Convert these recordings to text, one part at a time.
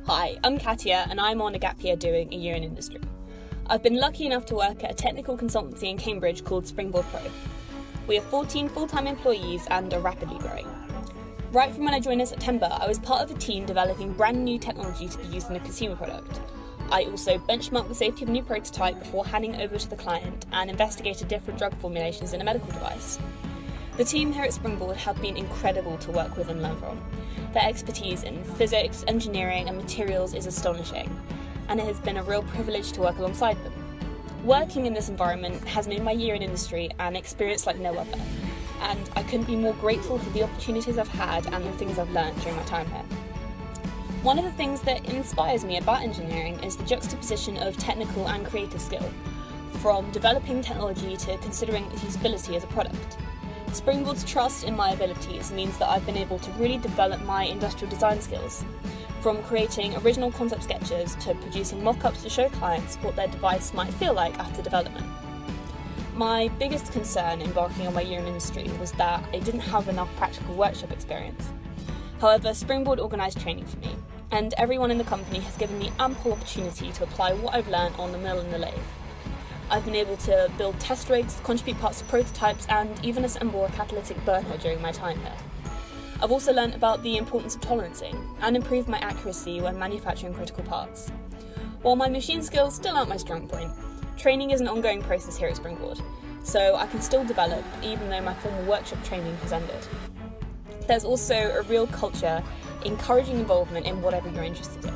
Hi, I'm Katya and I'm on a gap year doing a year in industry. I've been lucky enough to work at a technical consultancy in Cambridge called Springboard Pro. We have 14 full-time employees and are rapidly growing. Right from when I joined in September, I was part of a team developing brand new technology to be used in a consumer product. I also benchmarked the safety of a new prototype before handing over to the client and investigated different drug formulations in a medical device. The team here at Springboard have been incredible to work with and learn from. Their expertise in physics, engineering and materials is astonishing, and it has been a real privilege to work alongside them. Working in this environment has made my year in industry an experience like no other, and I couldn't be more grateful for the opportunities I've had and the things I've learned during my time here. One of the things that inspires me about engineering is the juxtaposition of technical and creative skill, from developing technology to considering its usability as a product. Springboard's trust in my abilities means that I've been able to really develop my industrial design skills, from creating original concept sketches to producing mock-ups to show clients what their device might feel like after development. My biggest concern embarking on my year in industry was that I didn't have enough practical workshop experience. However, Springboard organised training for me, and everyone in the company has given me ample opportunity to apply what I've learned on the mill and the lathe. I've been able to build test rigs, contribute parts to prototypes, and even assemble a catalytic burner during my time here. I've also learned about the importance of tolerancing and improved my accuracy when manufacturing critical parts. While my machine skills still aren't my strong point, training is an ongoing process here at Springboard, so I can still develop even though my formal workshop training has ended. There's also a real culture encouraging involvement in whatever you're interested in.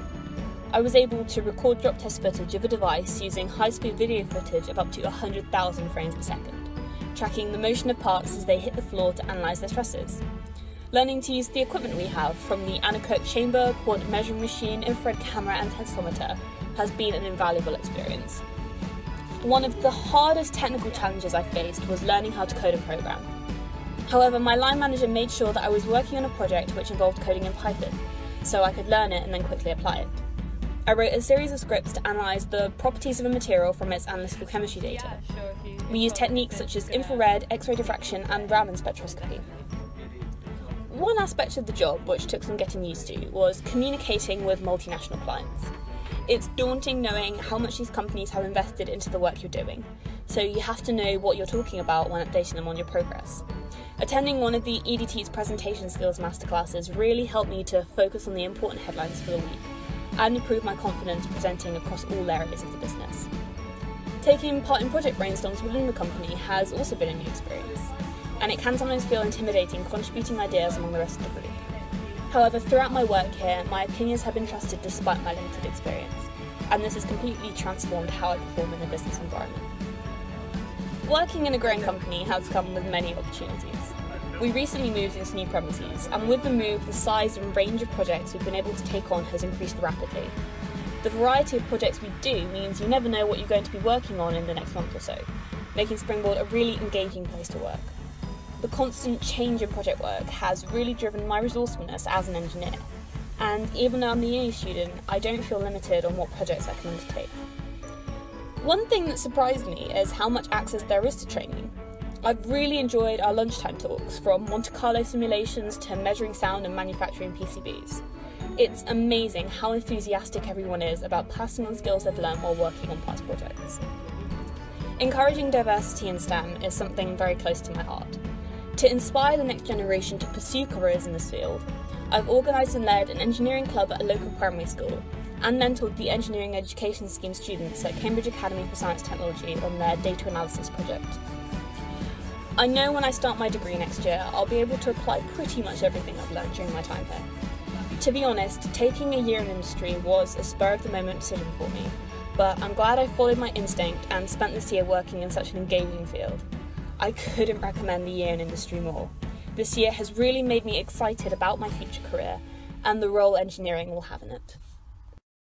I was able to record drop test footage of a device using high-speed video footage of up to 100,000 frames per second, tracking the motion of parts as they hit the floor to analyse their stresses. Learning to use the equipment we have, from the anechoic chamber, coordinate measuring machine, infrared camera and tensiometer, has been an invaluable experience. One of the hardest technical challenges I faced was learning how to code and program. However, my line manager made sure that I was working on a project which involved coding in Python, so I could learn it and then quickly apply it. I wrote a series of scripts to analyse the properties of a material from its analytical chemistry data. We used techniques such as infrared, X-ray diffraction and Raman spectroscopy. One aspect of the job which took some getting used to was communicating with multinational clients. It's daunting knowing how much these companies have invested into the work you're doing, so you have to know what you're talking about when updating them on your progress. Attending one of the EDT's presentation skills masterclasses really helped me to focus on the important headlines for the week and improve my confidence presenting across all areas of the business. Taking part in project brainstorms within the company has also been a new experience, and it can sometimes feel intimidating contributing ideas among the rest of the group. However, throughout my work here, my opinions have been trusted despite my limited experience, and this has completely transformed how I perform in a business environment. Working in a growing company has come with many opportunities. We recently moved into new premises, and with the move, the size and range of projects we've been able to take on has increased rapidly. The variety of projects we do means you never know what you're going to be working on in the next month or so, making Springboard a really engaging place to work. The constant change in project work has really driven my resourcefulness as an engineer, and even though I'm the uni student, I don't feel limited on what projects I can undertake. One thing that surprised me is how much access there is to training. I've really enjoyed our lunchtime talks, from Monte Carlo simulations to measuring sound and manufacturing PCBs. It's amazing how enthusiastic everyone is about passing on skills they've learned while working on past projects. Encouraging diversity in STEM is something very close to my heart. To inspire the next generation to pursue careers in this field, I've organised and led an engineering club at a local primary school and mentored the Engineering Education Scheme students at Cambridge Academy for Science Technology on their data analysis project. I know when I start my degree next year, I'll be able to apply pretty much everything I've learned during my time here. To be honest, taking a year in industry was a spur-of-the-moment decision for me, but I'm glad I followed my instinct and spent this year working in such an engaging field. I couldn't recommend the year in industry more. This year has really made me excited about my future career and the role engineering will have in it.